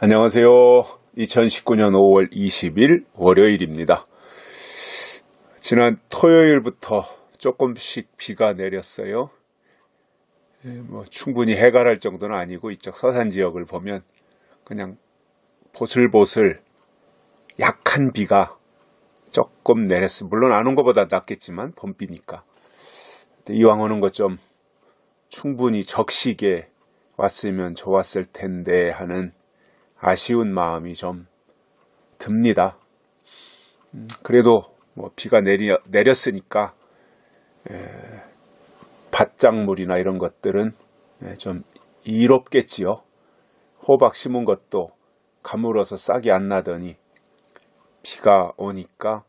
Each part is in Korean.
안녕하세요. 2019년 5월 20일 월요일입니다. 지난 토요일부터 조금씩 비가 내렸어요. 충분히 해갈할 정도는 아니고 이쪽 서산 지역을 보면 그냥 보슬보슬 약한 비가 조금 내렸어요. 물론 안 온 것보다 낫겠지만 봄비니까. 이왕 오는 것 좀 충분히 적시게 왔으면 좋았을 텐데 하는 아쉬운 마음이 좀 듭니다. 그래도 비가 내렸으니까 밭작물이나 이런 것들은 좀 이롭겠지요. 호박 심은 것도 가물어서 싹이 안 나더니 비가 오니까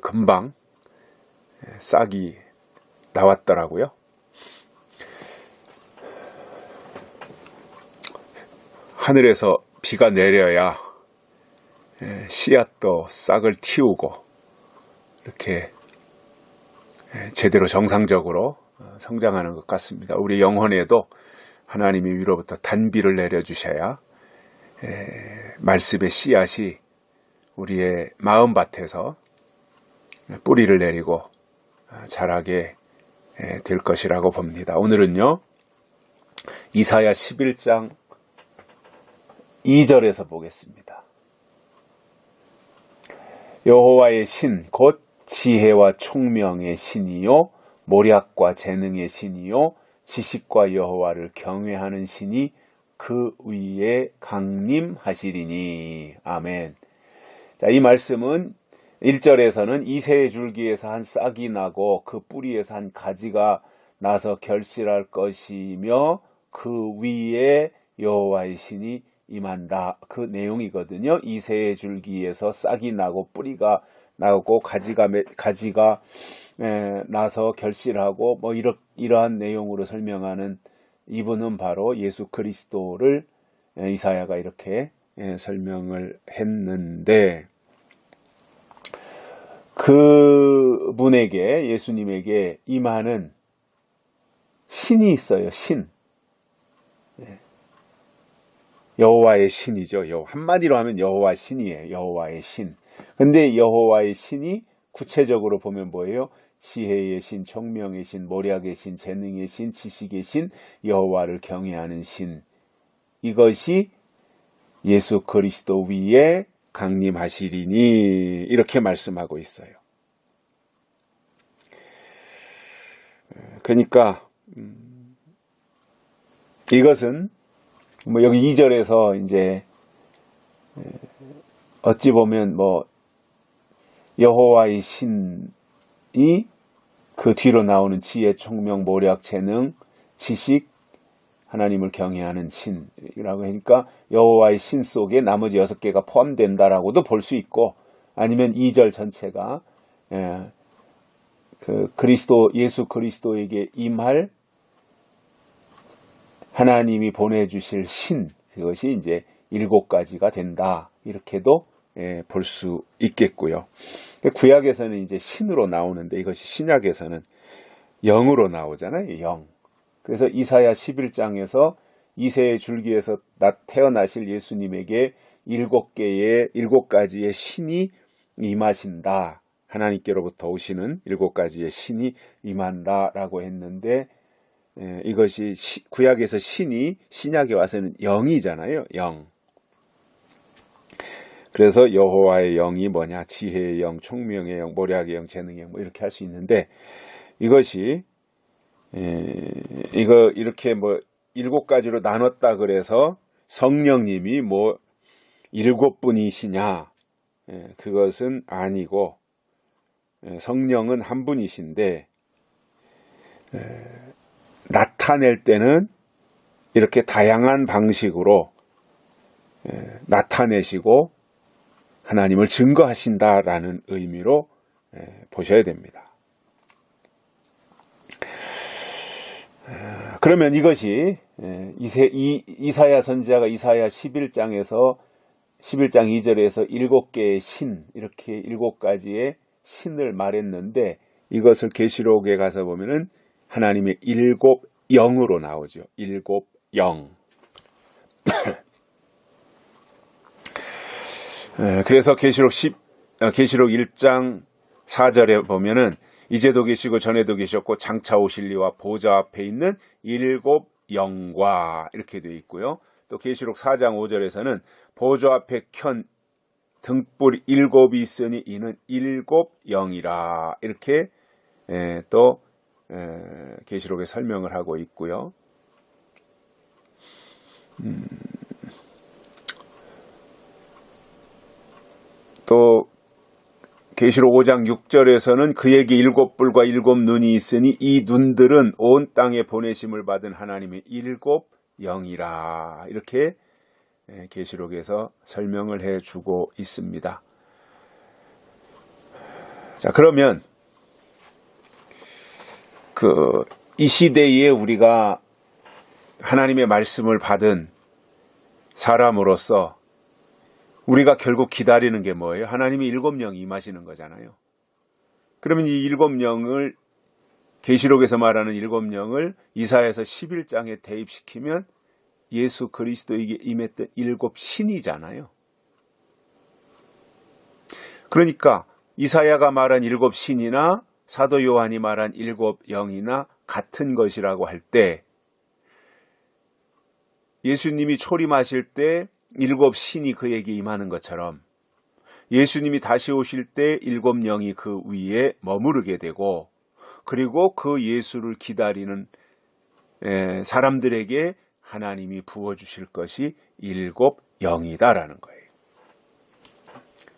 금방 싹이 나왔더라고요. 하늘에서 비가 내려야 씨앗도 싹을 틔우고 이렇게 제대로 정상적으로 성장하는 것 같습니다. 우리 영혼에도 하나님이 위로부터 단비를 내려주셔야 말씀의 씨앗이 우리의 마음밭에서 뿌리를 내리고 자라게 될 것이라고 봅니다. 오늘은요, 이사야 11장 2절에서 보겠습니다. 여호와의 신, 곧 지혜와 총명의 신이요 모략과 재능의 신이요 지식과 여호와를 경외하는 신이 그 위에 강림하시리니. 아멘. 자, 이 말씀은 1절에서는 이새의 줄기에서 한 싹이 나고 그 뿌리에서 한 가지가 나서 결실할 것이며 그 위에 여호와의 신이 임한다. 그 내용이거든요. 이새의 줄기에서 싹이 나고 뿌리가 나고 가지가 나서 결실하고 이러한 내용으로 설명하는 이분은 바로 예수 그리스도를 이사야가 이렇게 설명을 했는데, 그 분에게, 예수님에게 임하는 신이 있어요. 신. 여호와의 신이죠. 한마디로 하면 여호와 신이에요. 여호와의 신. 근데 여호와의 신이 구체적으로 보면 뭐예요? 지혜의 신, 총명의 신, 모략의 신, 재능의 신, 지식의 신, 여호와를 경외하는 신. 이것이 예수 그리스도 위에 강림하시리니, 이렇게 말씀하고 있어요. 그러니까 이것은 여기 2절에서 이제 어찌 보면 여호와의 신이 그 뒤로 나오는 지혜, 총명, 모략, 재능, 지식, 하나님을 경외하는 신이라고 하니까 여호와의 신 속에 나머지 6개가 포함된다라고도 볼 수 있고, 아니면 2절 전체가 예수 그리스도에게 임할 하나님이 보내주실 신, 그것이 이제 7가지가 된다. 이렇게도 볼 수 있겠고요. 구약에서는 이제 신으로 나오는데 이것이 신약에서는 영으로 나오잖아요. 영. 그래서 이사야 11장에서 이새의 줄기에서 태어나실 예수님에게 7가지의 신이 임하신다. 하나님께로부터 오시는 7가지의 신이 임한다라고 했는데, 이것이 구약에서 신이 신약에 와서는 영이잖아요. 영. 그래서 여호와의 영이 뭐냐? 지혜의 영, 총명의 영, 모략의 영, 재능의 영, 이렇게 할 수 있는데, 이것이 이렇게 7가지로 나눴다 그래서 성령님이 7분이시냐? 그것은 아니고, 성령은 한 분이신데 나타낼 때는 이렇게 다양한 방식으로 나타내시고 하나님을 증거하신다라는 의미로 보셔야 됩니다. 그러면 이것이 이사야 선지자가 이사야 11장 2절에서 7개의 신, 이렇게 7가지의 신을 말했는데, 이것을 계시록에 가서 보면은 하나님의 7영으로 나오죠. 7영. 그래서 계시록 1장 4절에 보면은 이제도 계시고 전에도 계셨고 장차 오실 이와 보좌 앞에 있는 일곱 영과 이렇게 되어 있고요. 또 계시록 4장 5절에서는 보좌 앞에 켠 등불 일곱이 있으니 이는 일곱 영이라 이렇게 또 계시록에 설명을 하고 있고요. 또 계시록 5장 6절에서는 그에게 일곱 뿔과 일곱 눈이 있으니 이 눈들은 온 땅에 보내심을 받은 하나님의 일곱 영이라 이렇게 계시록에서 설명을 해주고 있습니다. 자, 그러면 이 시대에 우리가 하나님의 말씀을 받은 사람으로서 우리가 결국 기다리는 게 뭐예요? 하나님이 일곱 영이 임하시는 거잖아요. 그러면 이 일곱 영을 계시록에서 말하는 일곱 영을 이사야서 11장에 대입시키면 예수 그리스도에게 임했던 일곱 신이잖아요. 그러니까 이사야가 말한 일곱 신이나 사도 요한이 말한 일곱 영이나 같은 것이라고 할 때 예수님이 초림하실 때 일곱 신이 그에게 임하는 것처럼 예수님이 다시 오실 때 일곱 영이 그 위에 머무르게 되고 그리고 그 예수를 기다리는 사람들에게 하나님이 부어주실 것이 일곱 영이다라는 거예요.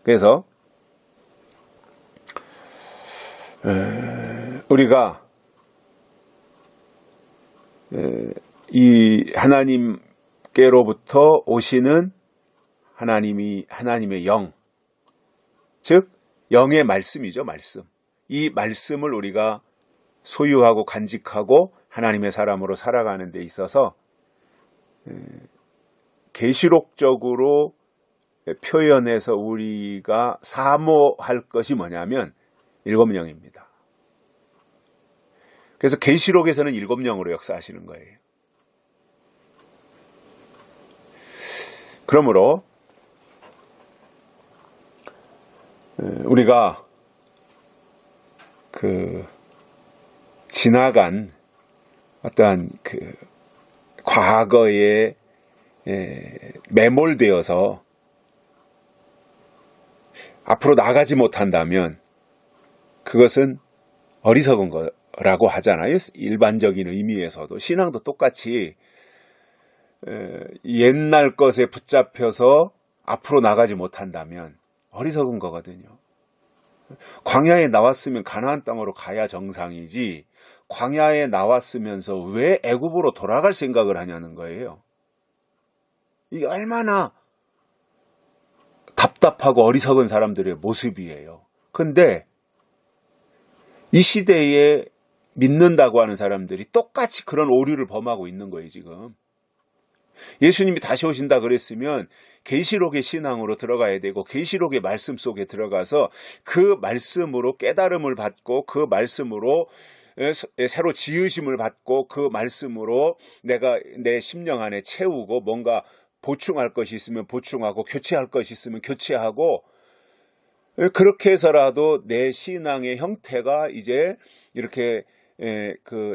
그래서 우리가 이 하나님께로부터 오시는 하나님의 영, 즉 영의 말씀이죠. 말씀. 이 말씀을 우리가 소유하고 간직하고 하나님의 사람으로 살아가는 데 있어서 계시록적으로 표현해서 우리가 사모할 것이 뭐냐면 일곱 영입니다. 그래서 계시록에서는 일곱 영으로 역사하시는 거예요. 그러므로 우리가 지나간 어떠한 과거에 매몰되어서 앞으로 나가지 못한다면 그것은 어리석은 거라고 하잖아요. 일반적인 의미에서도 신앙도 똑같이 옛날 것에 붙잡혀서 앞으로 나가지 못한다면 어리석은 거거든요. 광야에 나왔으면 가나안 땅으로 가야 정상이지 광야에 나왔으면서 왜 애굽으로 돌아갈 생각을 하냐는 거예요. 이게 얼마나 답답하고 어리석은 사람들의 모습이에요. 근데 이 시대에 믿는다고 하는 사람들이 똑같이 그런 오류를 범하고 있는 거예요, 지금. 예수님이 다시 오신다 그랬으면 계시록의 신앙으로 들어가야 되고 계시록의 말씀 속에 들어가서 그 말씀으로 깨달음을 받고 그 말씀으로 새로 지으심을 받고 그 말씀으로 내가 내 심령 안에 채우고 뭔가 보충할 것이 있으면 보충하고 교체할 것이 있으면 교체하고 그렇게 해서라도 내 신앙의 형태가 이제 이렇게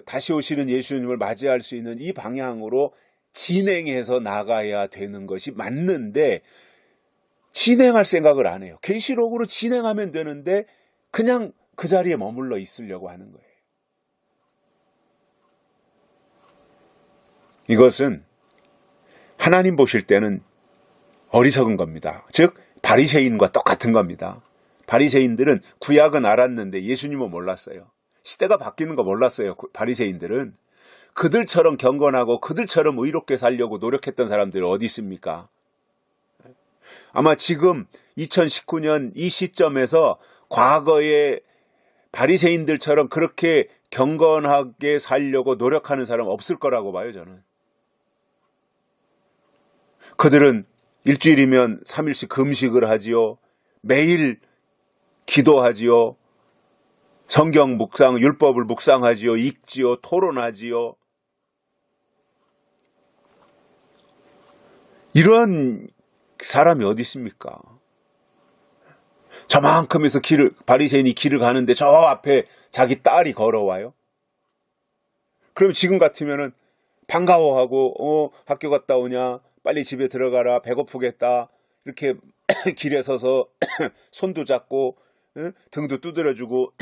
다시 오시는 예수님을 맞이할 수 있는 이 방향으로 진행해서 나가야 되는 것이 맞는데 진행할 생각을 안 해요. 계시록으로 진행하면 되는데 그냥 그 자리에 머물러 있으려고 하는 거예요. 이것은 하나님 보실 때는 어리석은 겁니다. 즉 바리새인과 똑같은 겁니다. 바리새인들은 구약은 알았는데 예수님은 몰랐어요. 시대가 바뀌는 거 몰랐어요. 바리새인들은. 그들처럼 경건하고 그들처럼 의롭게 살려고 노력했던 사람들이 어디 있습니까? 아마 지금 2019년 이 시점에서 과거의 바리새인들처럼 그렇게 경건하게 살려고 노력하는 사람 없을 거라고 봐요, 저는. 그들은 일주일이면 3일씩 금식을 하지요. 매일 기도하지요. 성경 묵상, 율법을 묵상하지요. 읽지요. 토론하지요. 이런 사람이 어디 있습니까? 저만큼에서 바리새인이 길을 가는데 저 앞에 자기 딸이 걸어와요. 그럼 지금 같으면은 반가워하고 학교 갔다 오냐, 빨리 집에 들어가라, 배고프겠다, 이렇게 길에 서서 손도 잡고 등도 두드려주고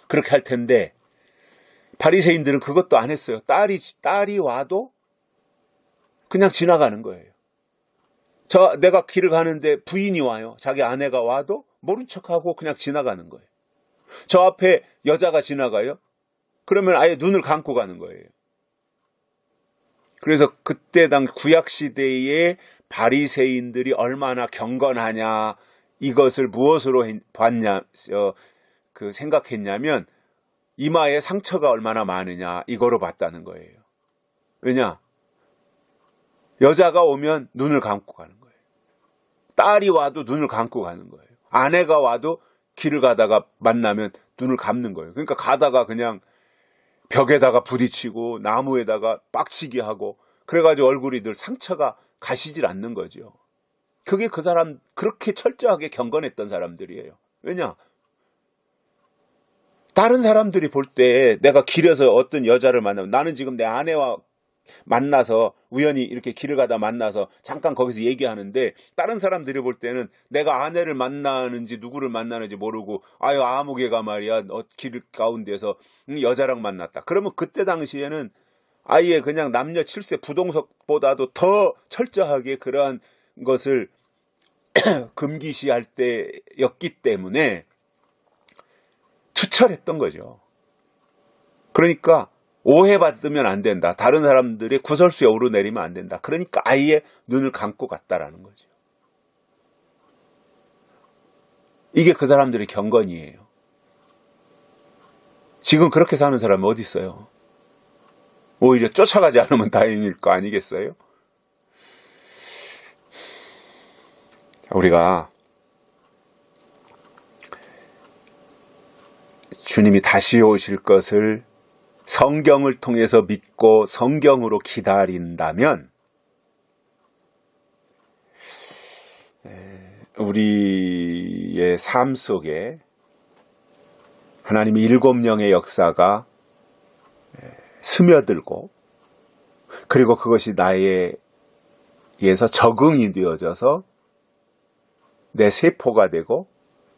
그렇게 할 텐데, 바리새인들은 그것도 안 했어요. 딸이 와도 그냥 지나가는 거예요. 내가 길을 가는데 부인이 와요. 자기 아내가 와도 모른 척하고 그냥 지나가는 거예요. 저 앞에 여자가 지나가요. 그러면 아예 눈을 감고 가는 거예요. 그래서 그때 당 구약시대의 바리새인들이 얼마나 경건하냐, 이것을 무엇으로 봤냐, 생각했냐면 이마에 상처가 얼마나 많으냐, 이거로 봤다는 거예요. 왜냐? 여자가 오면 눈을 감고 가는 거예요. 딸이 와도 눈을 감고 가는 거예요. 아내가 와도 길을 가다가 만나면 눈을 감는 거예요. 그러니까 가다가 그냥 벽에다가 부딪히고 나무에다가 빡치게 하고, 그래가지고 얼굴이 늘 상처가 가시질 않는 거죠. 그게 그 사람, 그렇게 철저하게 경건했던 사람들이에요. 왜냐? 다른 사람들이 볼 때 내가 길에서 어떤 여자를 만나면, 나는 지금 내 아내와 만나서 우연히 이렇게 길을 가다 만나서 잠깐 거기서 얘기하는데, 다른 사람들이 볼 때는 내가 아내를 만나는지 누구를 만나는지 모르고, 아유 아무개가 말이야 길 가운데서 여자랑 만났다. 그러면 그때 당시에는 아예 그냥 남녀 7세 부동석보다도 더 철저하게 그러한 것을 금기시할 때였기 때문에 투철했던 거죠. 그러니까 오해받으면 안 된다. 다른 사람들의 구설수에 오르내리면 안 된다. 그러니까 아예 눈을 감고 갔다라는 거죠. 이게 그 사람들의 경건이에요. 지금 그렇게 사는 사람이 어디 있어요? 오히려 쫓아가지 않으면 다행일 거 아니겠어요? 우리가 주님이 다시 오실 것을 성경을 통해서 믿고 성경으로 기다린다면, 우리의 삶 속에 하나님의 7영의 역사가 스며들고, 그리고 그것이 나에게서 적응이 되어져서 내 세포가 되고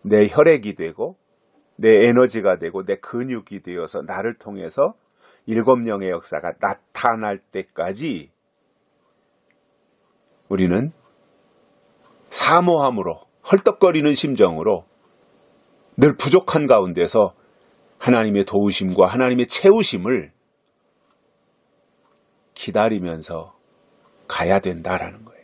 내 혈액이 되고 내 에너지가 되고 내 근육이 되어서 나를 통해서 7영의 역사가 나타날 때까지 우리는 사모함으로, 헐떡거리는 심정으로 늘 부족한 가운데서 하나님의 도우심과 하나님의 채우심을 기다리면서 가야 된다라는 거예요.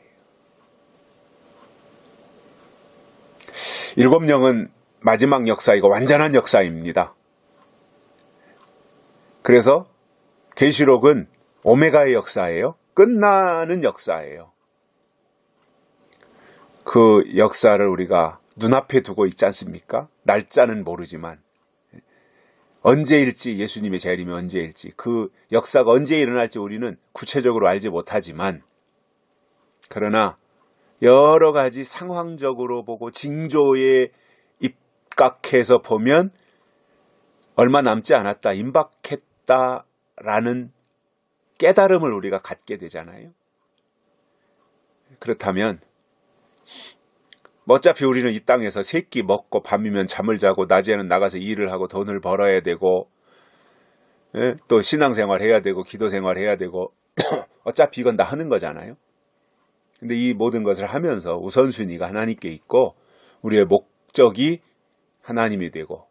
7영은 마지막 역사이고 완전한 역사입니다. 그래서 계시록은 오메가의 역사예요. 끝나는 역사예요. 그 역사를 우리가 눈앞에 두고 있지 않습니까? 날짜는 모르지만 언제일지, 예수님의 재림이 언제일지, 그 역사가 언제 일어날지 우리는 구체적으로 알지 못하지만, 그러나 여러 가지 상황적으로 보고 징조에 입각해서 보면 얼마 남지 않았다, 임박했다라는 깨달음을 우리가 갖게 되잖아요. 그렇다면 어차피 우리는 이 땅에서 세 끼 먹고 밤이면 잠을 자고 낮에는 나가서 일을 하고 돈을 벌어야 되고, 또 신앙생활 해야 되고 기도생활 해야 되고 어차피 이건 다 하는 거잖아요. 근데 이 모든 것을 하면서 우선순위가 하나님께 있고 우리의 목적이 하나님이 되고,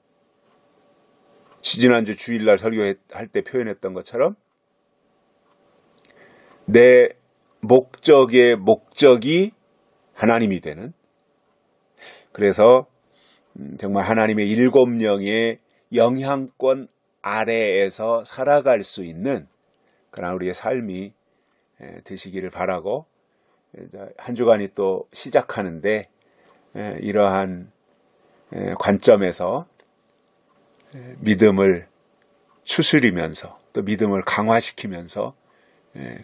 지지난주 주일날 설교할 때 표현했던 것처럼 내 목적의 목적이 하나님이 되는, 그래서 정말 하나님의 7영의 영향권 아래에서 살아갈 수 있는 그런 우리의 삶이 되시기를 바라고, 한 주간이 또 시작하는데 이러한 관점에서 믿음을 추스리면서 또 믿음을 강화시키면서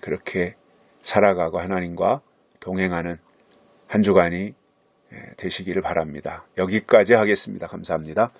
그렇게 살아가고 하나님과 동행하는 한 주간이 되시기를 바랍니다. 여기까지 하겠습니다. 감사합니다.